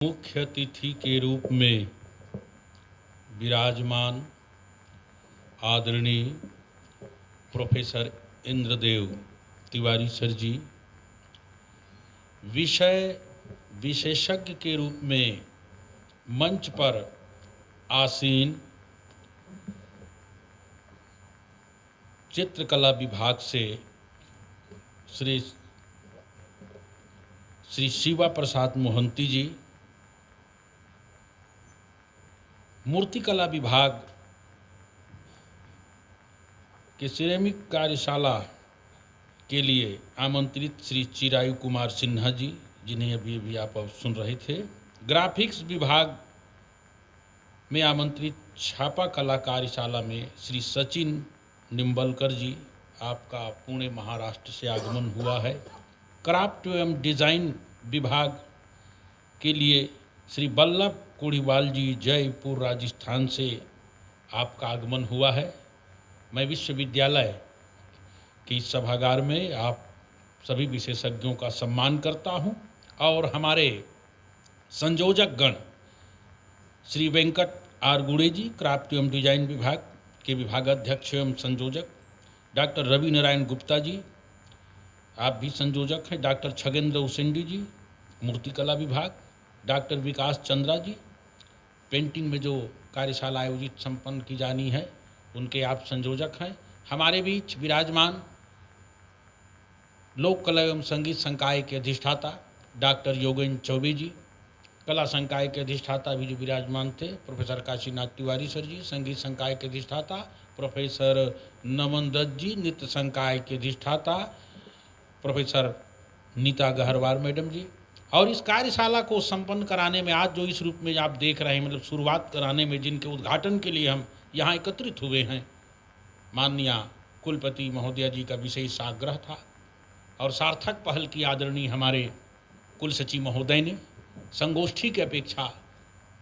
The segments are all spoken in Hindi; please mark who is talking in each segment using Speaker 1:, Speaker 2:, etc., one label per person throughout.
Speaker 1: मुख्य अतिथि के रूप में विराजमान आदरणीय प्रोफेसर इंद्रदेव तिवारी सर जी, विषय विशेषज्ञ के रूप में मंच पर आसीन चित्रकला विभाग से श्री शिवा प्रसाद मोहंती जी, मूर्तिकला विभाग के सिरेमिक कार्यशाला के लिए आमंत्रित श्री चिरायु कुमार सिन्हा जी, जिन्हें अभी आप सुन रहे थे, ग्राफिक्स विभाग में आमंत्रित छापा कला कार्यशाला में श्री सचिन निम्बलकर जी, आपका पुणे महाराष्ट्र से आगमन हुआ है। क्राफ्ट एवं डिज़ाइन विभाग के लिए श्री बल्लभ कोड़ीवाल जी, जयपुर राजस्थान से आपका आगमन हुआ है। मैं विश्वविद्यालय के इस सभागार में आप सभी विशेषज्ञों का सम्मान करता हूं और हमारे संयोजक गण श्री वेंकट आर गुड़े जी, क्राफ्ट एवं डिजाइन विभाग के विभागाध्यक्ष एवं संयोजक, डॉक्टर रवि नारायण गुप्ता जी, आप भी संयोजक हैं, डॉक्टर छगेंद्र उसेंडी जी, मूर्तिकला विभाग, डॉक्टर विकास चंद्रा जी, पेंटिंग में जो कार्यशाला आयोजित संपन्न की जानी है उनके आप संयोजक हैं। हमारे बीच विराजमान लोक कला एवं संगीत संकाय के अधिष्ठाता डॉक्टर योगेंद्र चौबे जी, कला संकाय के अधिष्ठाता भी जो विराजमान थे प्रोफेसर काशीनाथ तिवारी सर जी, संगीत संकाय के अधिष्ठाता प्रोफेसर नमन दत्त जी, नृत्य संकाय के अधिष्ठाता प्रोफेसर नीता गहरवार मैडम जी, और इस कार्यशाला को संपन्न कराने में आज जो इस रूप में आप देख रहे हैं, मतलब शुरुआत कराने में जिनके उद्घाटन के लिए हम यहाँ एकत्रित हुए हैं, माननीय कुलपति महोदया जी का विशेष आग्रह था और सार्थक पहल की आदरणीय हमारे कुल सचिव महोदय ने संगोष्ठी की अपेक्षा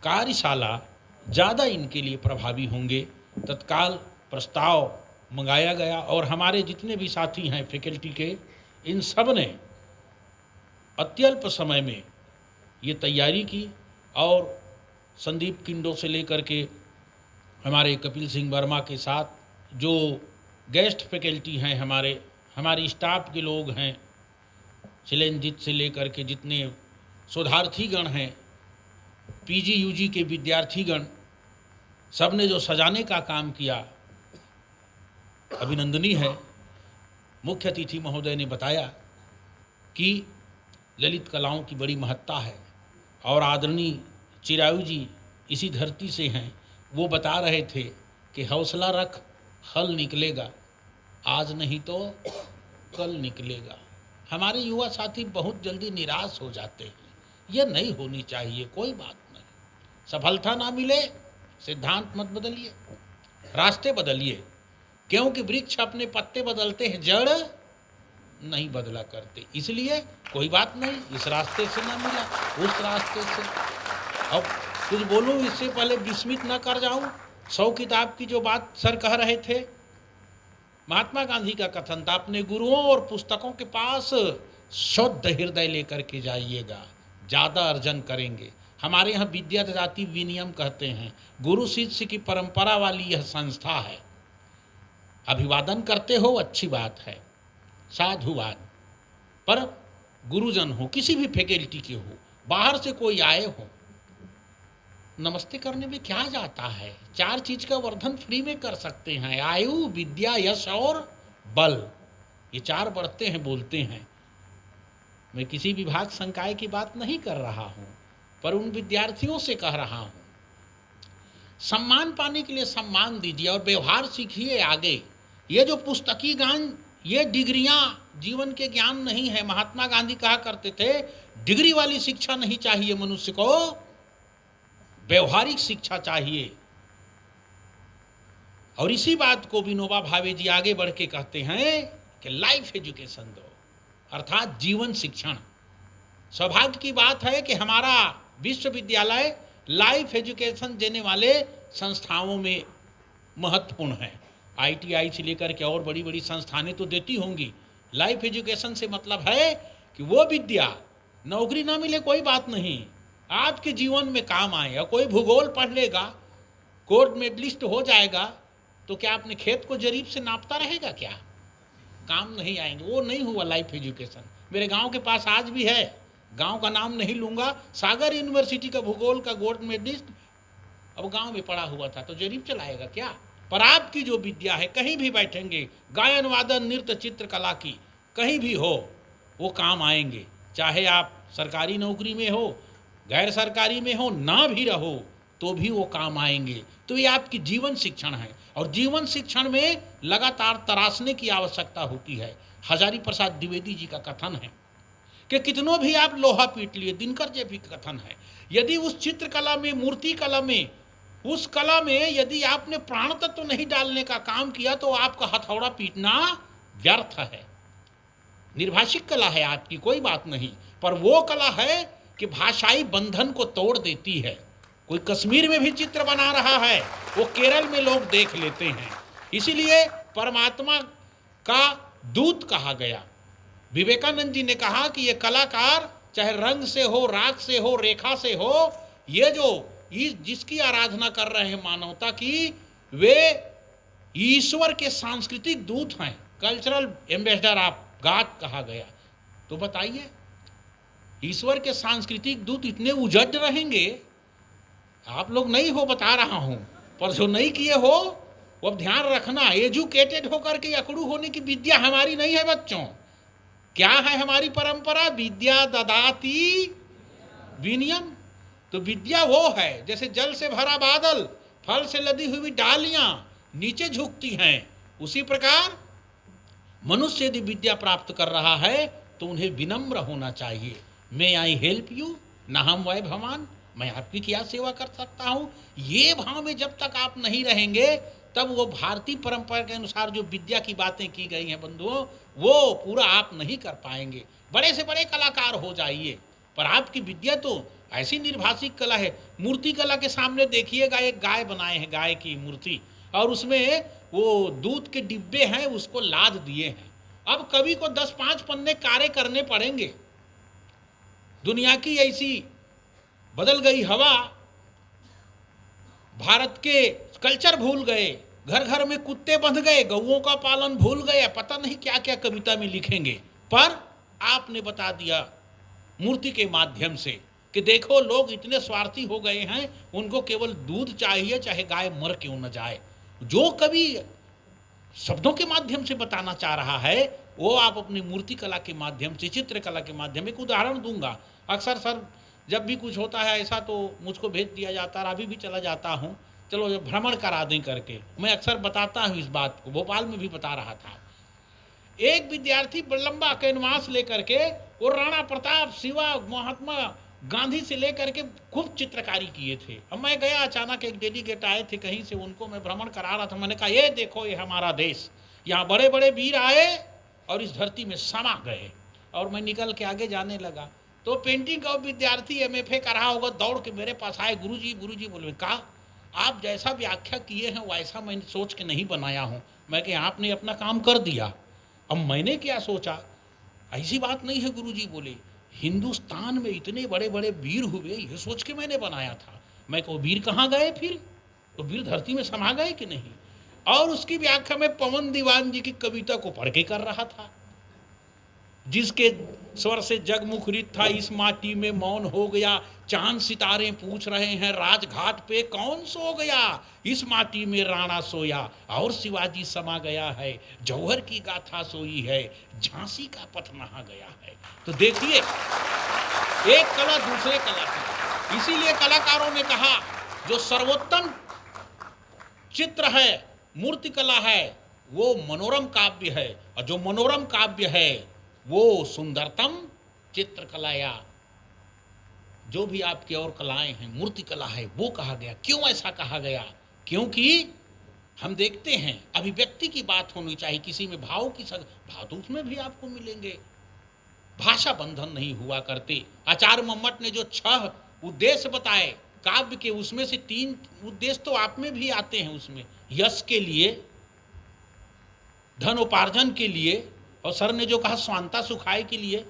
Speaker 1: कार्यशाला ज़्यादा इनके लिए प्रभावी होंगे तत्काल प्रस्ताव मंगाया गया और हमारे जितने भी साथी हैं फैकल्टी के, इन सब ने अत्यल्प समय में ये तैयारी की और संदीप किंडो से लेकर के हमारे कपिल सिंह वर्मा के साथ जो गेस्ट फैकल्टी हैं, हमारे स्टाफ के लोग हैं, शिलेंजित से लेकर के जितने शोधार्थीगण हैं, पीजी यूजी के विद्यार्थीगण, सब ने जो सजाने का काम किया अभिनंदनीय है। मुख्य अतिथि महोदय ने बताया कि ललित कलाओं की बड़ी महत्ता है और आदरणीय चिरायु जी इसी धरती से हैं। वो बता रहे थे कि हौसला रख, हल निकलेगा, आज नहीं तो कल निकलेगा। हमारे युवा साथी बहुत जल्दी निराश हो जाते हैं, ये नहीं होनी चाहिए। कोई बात नहीं, सफलता ना मिले सिद्धांत मत बदलिए, रास्ते बदलिए, क्योंकि वृक्ष अपने पत्ते बदलते हैं, जड़ नहीं बदला करते। इसलिए कोई बात नहीं, इस रास्ते से ना मिला उस रास्ते से। अब कुछ बोलूं इससे पहले विस्मित ना कर जाऊं। 100 किताब की जो बात सर कह रहे थे, महात्मा गांधी का कथन था, अपने गुरुओं और पुस्तकों के पास शुद्ध हृदय लेकर के जाइएगा, ज़्यादा अर्जन करेंगे। हमारे यहाँ विद्या ददाति विनियम कहते हैं, गुरु शिष्य की परंपरा वाली यह संस्था है। अभिवादन करते हो अच्छी बात है, साधुवाद, पर गुरुजन हो, किसी भी फैकल्टी के हो, बाहर से कोई आए हो, नमस्ते करने में क्या जाता है। 4 चीज का वर्धन फ्री में कर सकते हैं, आयु, विद्या, यश और बल। ये 4 बढ़ते हैं, बोलते हैं। मैं किसी विभाग संकाय की बात नहीं कर रहा हूं, पर उन विद्यार्थियों से कह रहा हूं, सम्मान पाने के लिए सम्मान दीजिए और व्यवहार सीखिए आगे। ये जो पुस्तकी ज्ञान, ये डिग्रियां जीवन के ज्ञान नहीं है। महात्मा गांधी कहा करते थे, डिग्री वाली शिक्षा नहीं चाहिए मनुष्य को, व्यवहारिक शिक्षा चाहिए। और इसी बात को विनोबा भावे जी आगे बढ़ के कहते हैं कि लाइफ एजुकेशन दो, अर्थात जीवन शिक्षण। सौभाग्य की बात है कि हमारा विश्वविद्यालय लाइफ एजुकेशन देने वाले संस्थाओं में महत्वपूर्ण है। ITI से लेकर के और बड़ी बड़ी संस्थानें तो देती होंगी। लाइफ एजुकेशन से मतलब है कि वो विद्या, नौकरी ना मिले कोई बात नहीं, आपके जीवन में काम आए। और कोई भूगोल पढ़ लेगा, गोल्ड मेडलिस्ट हो जाएगा, तो क्या अपने खेत को जरीब से नापता रहेगा क्या? काम नहीं आएंगे। वो नहीं हुआ लाइफ एजुकेशन। मेरे गांव के पास आज भी है, गांव का नाम नहीं लूंगा, सागर यूनिवर्सिटी का भूगोल का गोल्ड मेडलिस्ट अब गांव में पड़ा हुआ था, तो जरीब चलाएगा क्या? पर आपकी जो विद्या है, कहीं भी बैठेंगे, गायन वादन नृत्य चित्रकला की कहीं भी हो, वो काम आएंगे। चाहे आप सरकारी नौकरी में हो, गैर सरकारी में हो, ना भी रहो तो भी वो काम आएंगे। तो ये आपकी जीवन शिक्षण है, और जीवन शिक्षण में लगातार तराशने की आवश्यकता होती है। हजारी प्रसाद द्विवेदी जी का कथन है कि कितनों भी आप लोहा पीट लिए, दिनकर जी भी कथन है, यदि उस चित्रकला में, मूर्ति कला में, उस कला में यदि आपने प्राण तत्व नहीं डालने का काम किया तो आपका हथौड़ा पीटना व्यर्थ है। निर्भाषिक कला है आपकी, कोई बात नहीं, पर वो कला है कि भाषाई बंधन को तोड़ देती है। कोई कश्मीर में भी चित्र बना रहा है, वो केरल में लोग देख लेते हैं। इसीलिए परमात्मा का दूत कहा गया। विवेकानंद जी ने कहा कि ये कलाकार चाहे रंग से हो, राग से हो, रेखा से हो, ये जो जिसकी आराधना कर रहे हैं मानवता की, वे ईश्वर के सांस्कृतिक दूत हैं, कल्चरल एम्बेसडर ऑफ गॉड कहा गया। तो बताइए, ईश्वर के सांस्कृतिक दूत इतने उजड़ रहेंगे? आप लोग नहीं हो, बता रहा हूं, पर जो नहीं किए हो वो अब ध्यान रखना। एजुकेटेड होकर के अकड़ू होने की विद्या हमारी नहीं है बच्चों। क्या है हमारी परंपरा? विद्या ददाति विनयम। तो विद्या वो है, जैसे जल से भरा बादल, फल से लदी हुई डालियां नीचे झुकती हैं, उसी प्रकार मनुष्य यदि विद्या प्राप्त कर रहा है तो उन्हें विनम्र होना चाहिए। मे आई हेल्प यू, ना हम वै भवान, मैं आपकी क्या सेवा कर सकता हूं। ये भाव में जब तक आप नहीं रहेंगे, तब वो भारतीय परंपरा के अनुसार जो विद्या की बातें की गई हैं बंधुओं, वो पूरा आप नहीं कर पाएंगे। बड़े से बड़े कलाकार हो जाइए, पर आपकी विद्या तो ऐसी निर्भाषिक कला है। मूर्ति कला के सामने देखिएगा, एक गाय बनाए हैं, गाय की मूर्ति, और उसमें वो दूध के डिब्बे हैं, उसको लाद दिए हैं। अब कवि को 10-5 पन्ने कार्य करने पड़ेंगे। दुनिया की ऐसी बदल गई हवा, भारत के कल्चर भूल गए, घर घर में कुत्ते बंध गए, गौओं का पालन भूल गए, पता नहीं क्या क्या कविता में लिखेंगे। पर आपने बता दिया मूर्ति के माध्यम से कि देखो, लोग इतने स्वार्थी हो गए हैं, उनको केवल दूध चाहिए, चाहे गाय मर क्यों न जाए। जो कवि शब्दों के माध्यम से बताना चाह रहा है, वो आप अपनी मूर्ति कला के माध्यम से, चित्रकला के माध्यम। एक उदाहरण दूंगा, अक्सर सर जब भी कुछ होता है ऐसा तो मुझको भेज दिया जाता है, अभी भी चला जाता हूँ, चलो भ्रमण करा दें करके। मैं अक्सर बताता हूँ इस बात को, भोपाल में भी बता रहा था। एक विद्यार्थी लंबा कैनवास लेकर के, वो राणा प्रताप, शिवा, महात्मा गांधी से लेकर के खूब चित्रकारी किए थे। अब मैं गया, अचानक एक डेलीगेट आए थे कहीं से, उनको मैं भ्रमण करा रहा था। मैंने कहा, ये देखो, ये हमारा देश, यहाँ बड़े बड़े वीर आए और इस धरती में समा गए। और मैं निकल के आगे जाने लगा तो पेंटिंग का विद्यार्थी MFA कर रहा होगा, दौड़ के मेरे पास आए, गुरुजी बोले, कहा आप जैसा व्याख्या किए हैं वैसा मैंने सोच के नहीं बनाया हूँ। मैं कि आपने अपना काम कर दिया, अब मैंने क्या सोचा, ऐसी बात नहीं है। गुरुजी बोले, हिंदुस्तान में इतने बड़े बड़े वीर हुए, ये सोच के मैंने बनाया था। मैं को वीर कहाँ गए फिर? तो वीर धरती में समा गए कि नहीं? और उसकी व्याख्या में पवन दीवान जी की कविता को पढ़ के कर रहा था। जिसके स्वर से जग मुखरित था, इस माटी में मौन हो गया, चांद सितारे पूछ रहे हैं, राजघाट पे कौन सो गया, इस माटी में राणा सोया और शिवाजी समा गया है, जौहर की गाथा सोई है, झांसी का पथ नहा गया है। तो देखिए, एक कला दूसरे कला की। इसीलिए कलाकारों ने कहा, जो सर्वोत्तम चित्र है, मूर्ति कला है, वो मनोरम काव्य है, और जो मनोरम काव्य है वो सुंदरतम चित्रकला, या जो भी आपकी और कलाएं हैं, मूर्ति कला है, वो कहा गया। क्यों ऐसा कहा गया? क्योंकि हम देखते हैं, अभिव्यक्ति की बात होनी चाहिए, किसी में भाव की भाव तो उसमें भी आपको मिलेंगे। भाषा बंधन नहीं हुआ करते। आचार्य मम्मट ने जो 6 उद्देश्य बताए काव्य के, उसमें से 3 उद्देश्य तो आप में भी आते हैं। उसमें यश के लिए, धन उपार्जन के लिए, और सर ने जो कहा स्वांता सुखाय के लिए,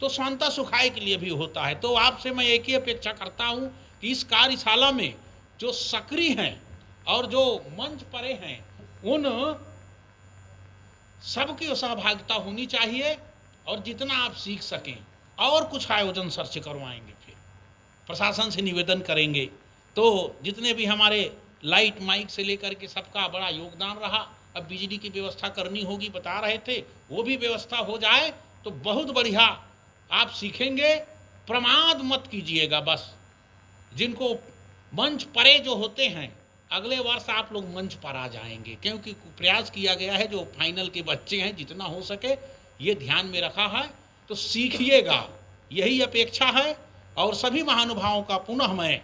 Speaker 1: तो स्वांता सुखाय के लिए भी होता है। तो आपसे मैं एक ही अपेक्षा करता हूँ कि इस कार्यशाला में जो सक्रिय हैं और जो मंच परे हैं उन सबकी सहभागिता होनी चाहिए, और जितना आप सीख सकें और कुछ आयोजन सर से करवाएंगे, फिर प्रशासन से निवेदन करेंगे। तो जितने भी हमारे लाइट माइक से लेकर के सबका बड़ा योगदान रहा। अब बिजली की व्यवस्था करनी होगी, बता रहे थे, वो भी व्यवस्था हो जाए तो बहुत बढ़िया आप सीखेंगे। प्रमाद मत कीजिएगा, बस जिनको मंच परे जो होते हैं अगले वर्ष आप लोग मंच पर आ जाएंगे, क्योंकि प्रयास किया गया है जो फाइनल के बच्चे हैं जितना हो सके ये ध्यान में रखा है। तो सीखिएगा, यही अपेक्षा है। और सभी महानुभावों का पुनः मैं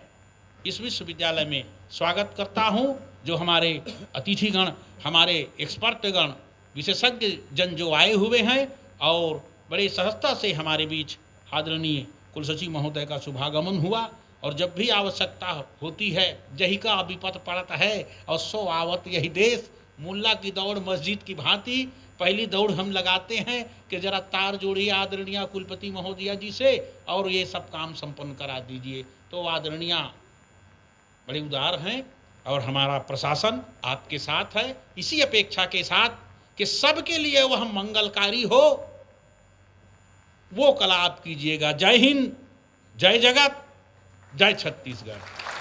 Speaker 1: इस विश्वविद्यालय में स्वागत करता हूं। जो हमारे अतिथिगण, हमारे एक्सपर्टगण, विशेषज्ञ जन जो आए हुए हैं और बड़े सहजता से हमारे बीच आदरणीय कुलसचिव महोदय का शुभागमन हुआ। और जब भी आवश्यकता होती है, जही का विपत पड़त है और सो आवत यही देश, मुल्ला की दौड़ मस्जिद की भांति पहली दौड़ हम लगाते हैं कि जरा तार जोड़िए आदरणीय कुलपति महोदया जी से और ये सब काम संपन्न करा दीजिए। तो आदरणीय बड़े उदार हैं और हमारा प्रशासन आपके साथ है, इसी अपेक्षा के साथ कि सबके लिए वह मंगलकारी हो, वो कला आप कीजिएगा। जय हिंद, जय जगत, जय छत्तीसगढ़।